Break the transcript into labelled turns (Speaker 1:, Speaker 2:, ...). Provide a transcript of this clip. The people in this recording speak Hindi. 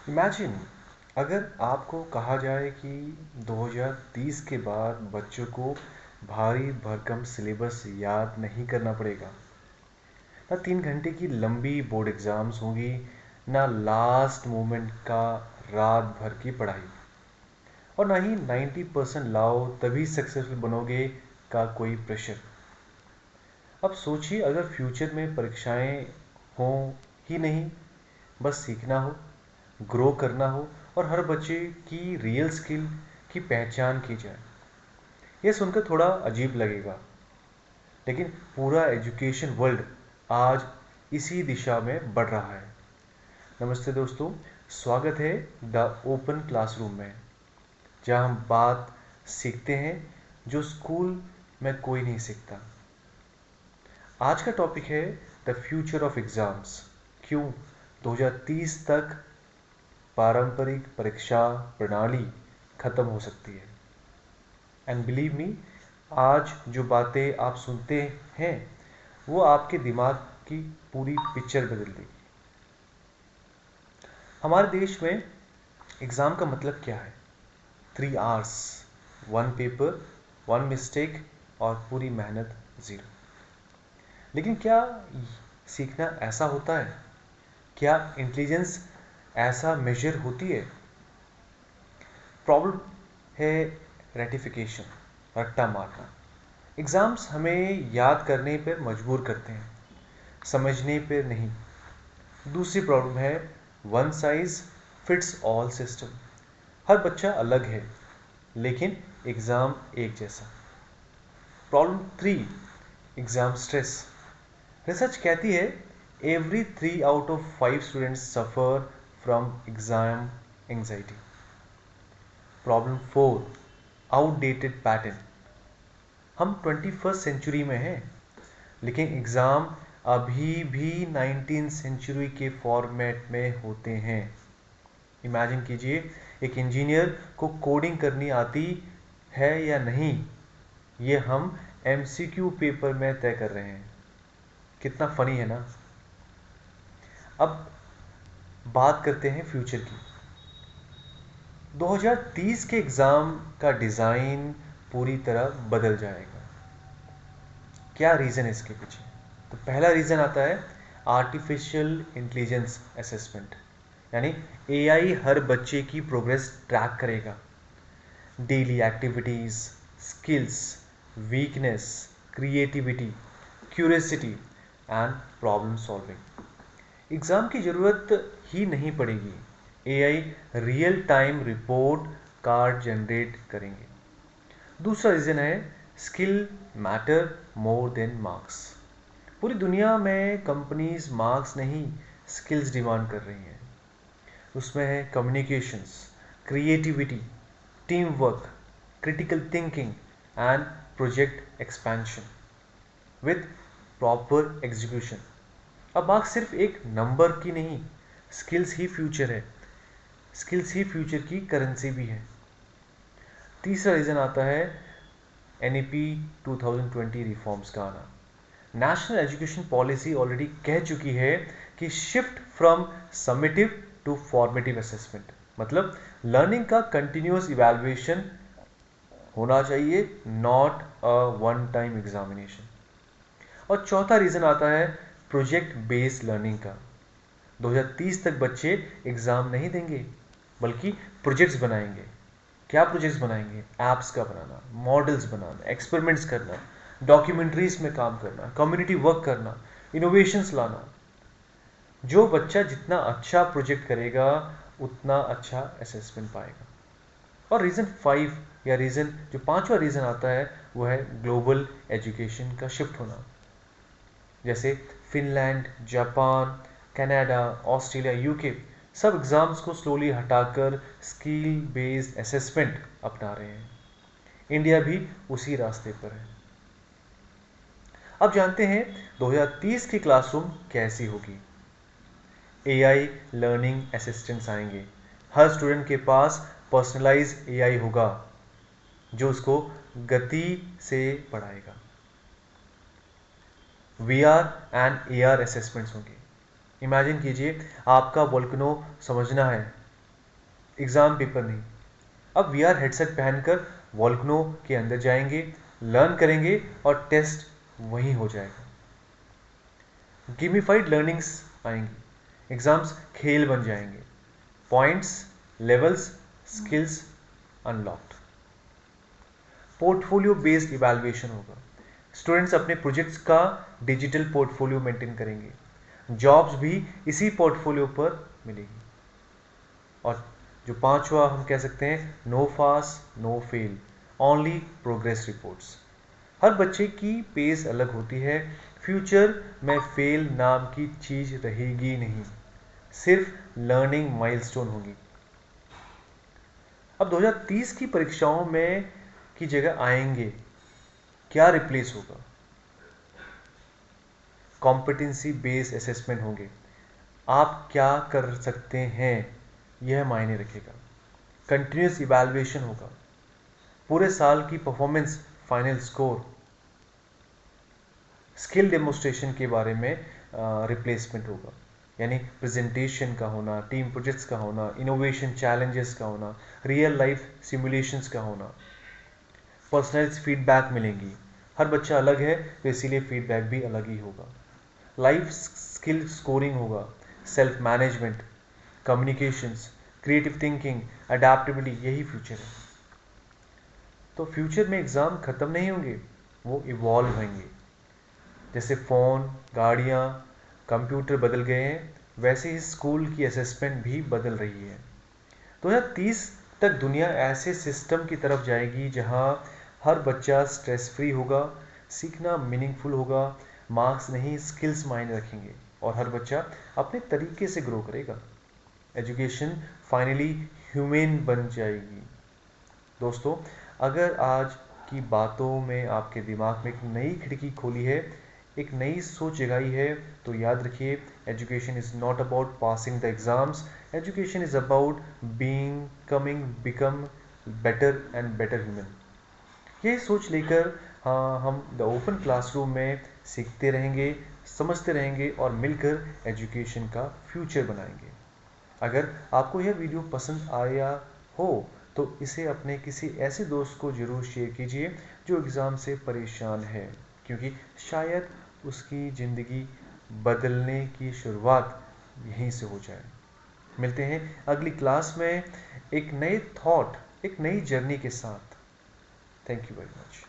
Speaker 1: इमेजिन अगर आपको कहा जाए कि 2030 के बाद बच्चों को भारी भरकम सिलेबस याद नहीं करना पड़ेगा, ना 3 घंटे की लंबी बोर्ड एग्जाम्स होंगी, ना लास्ट मोमेंट का रात भर की पढ़ाई, और ना ही 90% लाओ तभी सक्सेसफुल बनोगे का कोई प्रेशर। अब सोचिए अगर फ्यूचर में परीक्षाएं हों ही नहीं, बस सीखना हो, ग्रो करना हो और हर बच्चे की रियल स्किल की पहचान की जाए। ये सुनकर थोड़ा अजीब लगेगा, लेकिन पूरा एजुकेशन वर्ल्ड आज इसी दिशा में बढ़ रहा है। नमस्ते दोस्तों, स्वागत है द ओपन क्लासरूम में, जहां हम बात सीखते हैं जो स्कूल में कोई नहीं सीखता। आज का टॉपिक है द फ्यूचर ऑफ एग्जाम्स। क्यों 2030 तक पारंपरिक परीक्षा प्रणाली खत्म हो सकती है। एंड बिलीव मी, आज जो बातें आप सुनते हैं वो आपके दिमाग की पूरी पिक्चर बदल देगी। हमारे देश में एग्ज़ाम का मतलब क्या है? 3 आवर्स, 1 पेपर, 1 मिस्टेक और पूरी मेहनत ज़ीरो। लेकिन क्या सीखना ऐसा होता है? क्या इंटेलिजेंस ऐसा मेजर होती है? प्रॉब्लम है रेटिफिकेशन, रट्टा मारना। एग्ज़ाम्स हमें याद करने पर मजबूर करते हैं, समझने पर नहीं। दूसरी प्रॉब्लम है one size fits all system. हर बच्चा अलग है, लेकिन एग्ज़ाम एक जैसा। Problem 3, exam stress. रिसर्च कहती है every 3 out of 5 students suffer from exam anxiety. Problem 4, outdated pattern. हम 21st सेंचुरी में हैं, लेकिन एग्ज़ाम अभी भी 19th सेंचुरी के फॉर्मेट में होते हैं। इमेजिन कीजिए, एक इंजीनियर को कोडिंग करनी आती है या नहीं, ये हम एमसीक्यू पेपर में तय कर रहे हैं। कितना फनी है ना। अब बात करते हैं फ्यूचर की। 2030 के एग्ज़ाम का डिज़ाइन पूरी तरह बदल जाएगा। क्या रीज़न है इसके पीछे? तो पहला रीज़न आता है आर्टिफिशियल इंटेलिजेंस असेसमेंट, यानी एआई हर बच्चे की प्रोग्रेस ट्रैक करेगा। Daily activities, skills, weakness, creativity, curiosity and problem solving. Exam की ज़रूरत ही नहीं पड़ेगी, AI real time report card generate करेंगे। दूसरा रीज़न है skill matter more than marks. पूरी दुनिया में कंपनीज मार्क्स नहीं, स्किल्स डिमांड कर रही हैं। उसमें है communications, creativity, team work, critical thinking and project expansion with proper execution. अब मार्क्स सिर्फ एक नंबर की नहीं, स्किल्स ही फ्यूचर है। स्किल्स ही फ्यूचर की करेंसी भी है। तीसरा रीज़न आता है एनईपी 2020 रिफॉर्म्स का आना। नेशनल एजुकेशन पॉलिसी ऑलरेडी कह चुकी है कि shift from summative to formative assessment, मतलब लर्निंग का कंटिन्यूस इवैल्यूएशन होना चाहिए, not a one time examination. और चौथा रीज़न आता है प्रोजेक्ट बेस्ड लर्निंग का। 2030 तक बच्चे एग्ज़ाम नहीं देंगे, बल्कि प्रोजेक्ट्स बनाएंगे। क्या प्रोजेक्ट्स बनाएंगे? ऐप्स का बनाना, मॉडल्स बनाना, एक्सपेरिमेंट्स करना, डॉक्यूमेंट्रीज में काम करना, कम्युनिटी वर्क करना, इनोवेशंस लाना। जो बच्चा जितना अच्छा प्रोजेक्ट करेगा उतना अच्छा असेसमेंट पाएगा। और रीज़न 5 या रीज़न जो पांचवा रीज़न आता है वो है ग्लोबल एजुकेशन का शिफ्ट होना। जैसे Finland, Japan, Canada, Australia, UK सब एग्ज़ाम्स को स्लोली हटाकर स्किल बेस्ड असेसमेंट अपना रहे हैं। इंडिया भी उसी रास्ते पर है। अब जानते हैं 2030 की क्लासरूम कैसी होगी। एआई लर्निंग असिस्टेंट्स आएंगे। हर स्टूडेंट के पास पर्सनलाइज एआई होगा जो उसको गति से पढ़ाएगा। वीआर एंड एआर असेसमेंट्स होंगे। इमेजिन कीजिए, आपका वोल्केनो समझना है, एग्ज़ाम पेपर नहीं। अब वीआर हेडसेट पहनकर वॉल्कनो के अंदर जाएंगे, लर्न करेंगे और टेस्ट वहीं हो जाएगा। गेमिफाइड लर्निंग्स आएंगी, एग्ज़ाम्स खेल बन जाएंगे, points, levels, skills unlocked. Portfolio based evaluation होगा, स्टूडेंट्स अपने प्रोजेक्ट्स का डिजिटल पोर्टफोलियो मेंटेन करेंगे, जॉब्स भी इसी पोर्टफोलियो पर मिलेगी। और जो पांचवा हम कह सकते हैं, no pass no fail, only progress reports. हर बच्चे की पेस अलग होती है, फ्यूचर में फेल नाम की चीज रहेगी नहीं, सिर्फ लर्निंग माइलस्टोन होगी। अब 2030 की परीक्षाओं में की जगह आएंगे, क्या रिप्लेस होगा? कॉम्पिटेंसी बेस्ड असेसमेंट होंगे, आप क्या कर सकते हैं यह मायने रखेगा। कंटिन्यूस इवैल्यूएशन होगा, पूरे साल की performance final score. Skill demonstration के बारे में रिप्लेसमेंट होगा, यानी प्रेजेंटेशन का होना, टीम प्रोजेक्ट्स का होना, इनोवेशन चैलेंजेस का होना, रियल लाइफ सिमुलेशंस का होना। पर्सनलाइज्ड फीडबैक मिलेंगी, हर बच्चा अलग है तो इसीलिए फीडबैक भी अलग ही होगा। लाइफ स्किल स्कोरिंग होगा, self management, communications, creative thinking, adaptability, यही फ्यूचर है। तो फ्यूचर में एग्ज़ाम ख़त्म नहीं होंगे, वो इवॉल्व होंगे। जैसे फ़ोन, गाड़ियाँ, कंप्यूटर बदल गए हैं, वैसे ही स्कूल की असेसमेंट भी बदल रही है। 2030 तक दुनिया ऐसे सिस्टम की तरफ जाएगी जहां हर बच्चा स्ट्रेस फ्री होगा, सीखना मीनिंगफुल होगा, मार्क्स नहीं स्किल्स मायने रखेंगे और हर बच्चा अपने तरीके से ग्रो करेगा। एजुकेशन फाइनली ह्यूमन बन जाएगी। दोस्तों, अगर आज की बातों में आपके दिमाग में एक नई खिड़की खोली है, एक नई सोच जगाई है, तो याद रखिए, education is not about passing the exams, education is about being coming become better and better human. यही सोच लेकर हाँ, हम द ओपन क्लासरूम में सीखते रहेंगे, समझते रहेंगे और मिलकर एजुकेशन का फ्यूचर बनाएंगे। अगर आपको यह वीडियो पसंद आया हो तो इसे अपने किसी ऐसे दोस्त को ज़रूर शेयर कीजिए जो एग्ज़ाम से परेशान है, क्योंकि शायद उसकी ज़िंदगी बदलने की शुरुआत यहीं से हो जाए। मिलते हैं अगली क्लास में एक नए थॉट, एक नई जर्नी के साथ। Thank you very much.